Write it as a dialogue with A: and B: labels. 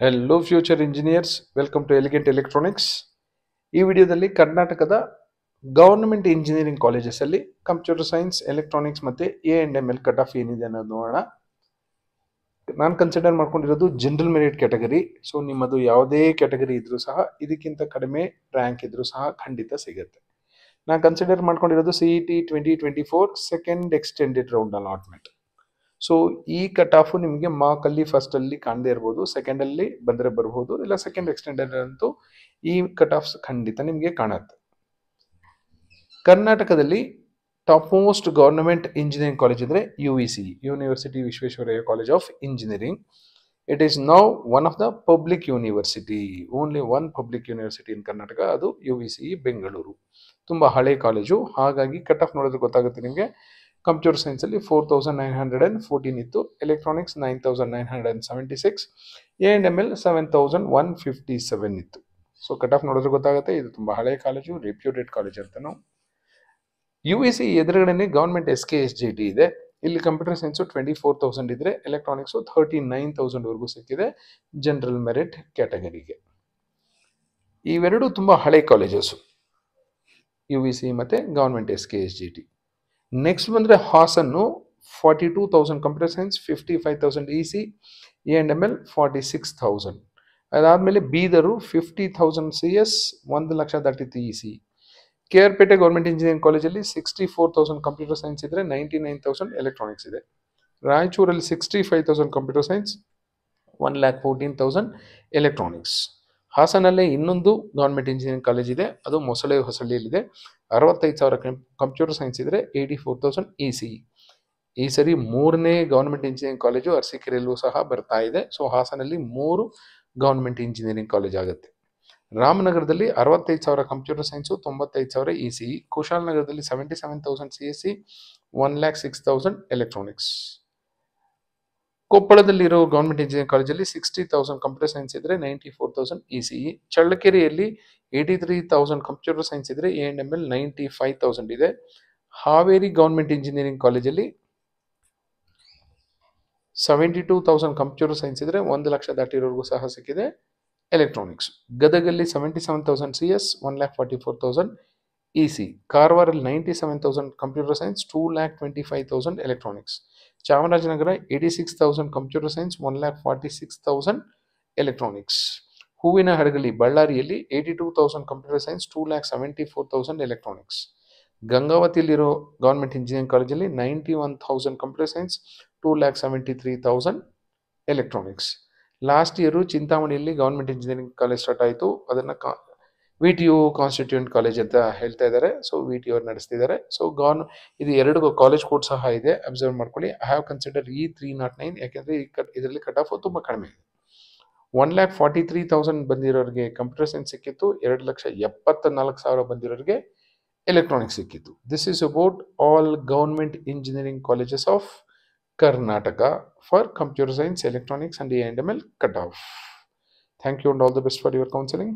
A: Hello future engineers, welcome to Elegant Electronics. ಈ ವಿಡಿಯೋದಲ್ಲಿ ಕರ್ನಾಟಕದ ಗವರ್ನಮೆಂಟ್ ಇಂಜಿನಿಯರಿಂಗ್ ಕಾಲೇಜಸ್ ಅಲ್ಲಿ ಕಂಪ್ಯೂಟರ್ ಸೈನ್ಸ್, ಎಲೆಕ್ಟ್ರಾನಿಕ್ಸ್ ಮತ್ತೆ A&ML ಕಟ್ ಆಫ್ ಏನಿದೆ ಅನ್ನೋದು ನೋಡೋಣ. ನಾನು ಕನ್ಸಿಡರ್ ಮಾಡ್ಕೊಂಡಿರೋದು ಜನರಲ್ ಮೆರಿಟ್ ಕ್ಯಾಟಗರಿ. ಸೊ ನಿಮ್ಮದು ಯಾವುದೇ ಕ್ಯಾಟಗರಿ ಇದ್ರೂ ಸಹ ಇದಕ್ಕಿಂತ ಕಡಿಮೆ ರ್ಯಾಂಕ್ ಇದ್ರೂ ಸಹ ಖಂಡಿತ ಸಿಗುತ್ತೆ. ನಾನು ಕನ್ಸಿಡರ್ ಮಾಡ್ಕೊಂಡಿರೋದು CET 2024 second extended round allotment. So ಈ ಕಟ್ ಆಫ್ ನಿಮಗೆ ಮಾರ್ಕ್ ಅಲ್ಲಿ ಫಸ್ಟ್ ಅಲ್ಲಿ ಕಾಣದೇ ಇರಬಹುದು, ಸೆಕೆಂಡ್ ಅಲ್ಲಿ ಬಂದರೆ ಬರಬಹುದು, ಇಲ್ಲ ಸೆಕೆಂಡ್ ಎಕ್ಸ್ಟೆಂಡೆಡ್ ಅಂತೂ ಈ ಕಟ್ ಆಫ್ಸ್ ಖಂಡಿತ ನಿಮಗೆ ಕಾಣುತ್ತೆ. ಕರ್ನಾಟಕದಲ್ಲಿ top most government engineering college ಅಂದ್ರೆ UVC, university Visvesvaraya college of engineering. It is now one of the public university, only one public university in Karnataka, ಅದು UVC ಬೆಂಗಳೂರು. ತುಂಬಾ ಹಳೆ ಕಾಲೇಜು, ಹಾಗಾಗಿ ಕಟ್ ಆಫ್ ನೋಡಿದ್ರೆ ಗೊತ್ತಾಗುತ್ತೆ ನಿಮಗೆ. ಕಂಪ್ಯೂಟರ್ ಸೈನ್ಸ್ ಅಲ್ಲಿ 4914 ಇತ್ತು, ಎಲೆಕ್ಟ್ರಾನಿಕ್ಸ್ 9976, A&ML 7157 ಇತ್ತು. ಸೊ ಕಟ್ ಆಫ್ ನೋಡಿದ್ರೆ ಗೊತ್ತಾಗುತ್ತೆ ಇದು ತುಂಬಾ ಹಳೆ ಕಾಲೇಜು, ರೆಪ್ಯೂಟೆಡ್ ಕಾಲೇಜ್ ಅಂತ. ನಾವು UVC ಎದುರುಗಡೆನೆ ಗವರ್ಮೆಂಟ್ SKSJT ಇದೆ. ಇಲ್ಲಿ ಕಂಪ್ಯೂಟರ್ ಸೈನ್ಸ್ 24,000 ಇದ್ರೆ ಎಲೆಕ್ಟ್ರಾನಿಕ್ಸ್ 39,000 ವರೆಗೂ ಸಿಕ್ಕಿದೆ ಜನರಲ್ ಮೆರಿಟ್ ಕ್ಯಾಟಗರಿಗೆ. ಇವೆರಡು ತುಂಬಾ ಹಳೆ ಕಾಲೇಜಸ್, UVC ಮತ್ತೆ ಗವರ್ಮೆಂಟ್ SKSJT. ನೆಕ್ಸ್ಟ್ ಬಂದ್ರೆ ಹಾಸನ್ನು 42,000 ಕಂಪ್ಯೂಟರ್ ಸೈನ್ಸ್, 55,000 EC, A&ML 46,000. ಅದಾದ್ಮೇಲೆ ಬೀದರು 50,000 CS, 1 ಲಕ್ಷ ದಾಟಿತ್ತು EC. KRಪೇಟೆ ಗವರ್ಮೆಂಟ್ ಇಂಜಿನಿಯರಿಂಗ್ ಕಾಲೇಜಲ್ಲಿ 64,000 ಕಂಪ್ಯೂಟರ್ ಸೈನ್ಸ್ ಇದ್ರೆ 99,000 ಎಲೆಕ್ಟ್ರಾನಿಕ್ಸ್ ಇದೆ. ರಾಯಚೂರಲ್ಲಿ 65,000 ಕಂಪ್ಯೂಟರ್ ಸೈನ್ಸ್, 1,14,000 ಎಲೆಕ್ಟ್ರಾನಿಕ್ಸ್. ಹಾಸನಲ್ಲೇ ಇನ್ನೊಂದು ಗವರ್ಮೆಂಟ್ ಇಂಜಿನಿಯರಿಂಗ್ ಕಾಲೇಜ್ ಇದೆ, ಅದು ಮೊಸಳೆ ಹೊಸಳ್ಳಿಯಲ್ಲಿದೆ. 65,000 ಕಂಪ್ಯೂಟರ್ ಸೈನ್ಸ್ ಇದ್ರೆ 84,000 EC. ಈ ಸರಿ ಮೂರನೇ ಗವರ್ಮೆಂಟ್ ಇಂಜಿನಿಯರಿಂಗ್ ಕಾಲೇಜು ಅರಸೀಕೆರೆಯಲ್ಲೂ ಸಹ ಬರ್ತಾ ಇದೆ. ಸೊ ಹಾಸನಲ್ಲಿ 3 ಗವರ್ಮೆಂಟ್ ಇಂಜಿನಿಯರಿಂಗ್ ಕಾಲೇಜ್ ಆಗುತ್ತೆ. ರಾಮನಗರದಲ್ಲಿ 65,000 ಕಂಪ್ಯೂಟರ್ ಸೈನ್ಸು, 95,000 EC. ಕುಶಾಲನಗರದಲ್ಲಿ 77,000 CSE, 1,06,000 ಎಲೆಕ್ಟ್ರಾನಿಕ್ಸ್. ಕೊಪ್ಪಳದಲ್ಲಿರೋ ಗವರ್ಮೆಂಟ್ ಇಂಜಿನಿಯರಿಂಗ್ ಕಾಲೇಜಲ್ಲಿ 60,000 ಕಂಪ್ಯೂಟರ್ ಸೈನ್ಸ್ ಇದ್ರೆ 94,000 EC. ಚಳ್ಳಕೆರೆಯಲ್ಲಿ 83,000 ಕಂಪ್ಯೂಟರ್ ಸೈನ್ಸ್ ಇದ್ರೆ A&ML 95,000 ಇದೆ. ಹಾವೇರಿ ಗವರ್ಮೆಂಟ್ ಇಂಜಿನಿಯರಿಂಗ್ ಕಾಲೇಜಲ್ಲಿ 72,000 ಕಂಪ್ಯೂಟರ್ ಸೈನ್ಸ್ ಇದ್ರೆ 1 ಲಕ್ಷ ದಾಟಿರೋರ್ಗೂ ಸಹ ಸಿಕ್ಕಿದೆ ಎಲೆಕ್ಟ್ರಾನಿಕ್ಸ್. ಗದಗಲ್ಲಿ 77,000 CS, 1,44,000 EC. ಕಾರವಾರಲ್ಲಿ 97,000 computer science, 2,25,000 electronics. Chamarajanagar 86,000 computer science, 1,46,000 electronics. Hoovina Hadagali ಬಳ್ಳಾರಿಯಲ್ಲಿ 82,000 ಕಂಪ್ಯೂಟರ್ ಸೈನ್ಸ್, 2,74,000 ಎಲೆಕ್ಟ್ರಾನಿಕ್ಸ್. ಗಂಗಾವತಿಯಲ್ಲಿರೋ ಗವರ್ಮೆಂಟ್ ಇಂಜಿನಿಯರಿಂಗ್ ಕಾಲೇಜಲ್ಲಿ 91,000 computer science, 2,73,000 electronics. Last year ಚಿಂತಾಮಣಿಯಲ್ಲಿ ಗವರ್ಮೆಂಟ್ ಇಂಜಿನಿಯರಿಂಗ್ ಕಾಲೇಜ್ ಸ್ಟಾರ್ಟ್ ಆಯಿತು, ಅದನ್ನ VTU ಕಾನ್ಸ್ಟಿಟ್ಯೂಂಟ್ ಕಾಲೇಜ್ ಅಂತ ಹೇಳ್ತಾ ಇದ್ದಾರೆ. ಸೊ VTU ಅವ್ರು ನಡೆಸ್ತಿದ್ದಾರೆ. ಸೊ ಇದು 2 ಕಾಲೇಜ್ ಕೋಡ್ ಸಹ ಇದೆ, ಅಬ್ಸರ್ವ್ ಮಾಡ್ಕೊಳ್ಳಿ. ಐ ಹ್ಯಾವ್ ಕನ್ಸಿಡರ್ E309 ಯಾಕೆಂದ್ರೆ ಇದರಲ್ಲಿ ಕಟ್ ಆಫ್ ತುಂಬಾ ಕಡಿಮೆ ಇದೆ. 1,43,000 ಬಂದಿರೋರಿಗೆ ಕಂಪ್ಯೂಟರ್ ಸೈನ್ಸ್ ಸಿಕ್ಕಿತ್ತು, 2,74,000 ಬಂದಿರೋರಿಗೆ ಎಲೆಕ್ಟ್ರಾನಿಕ್ಸ್ ಸಿಕ್ಕಿತ್ತು. This is about all government engineering colleges of Karnataka for computer science, electronics and A&ML cutoff. Thank you and all the best for your counseling.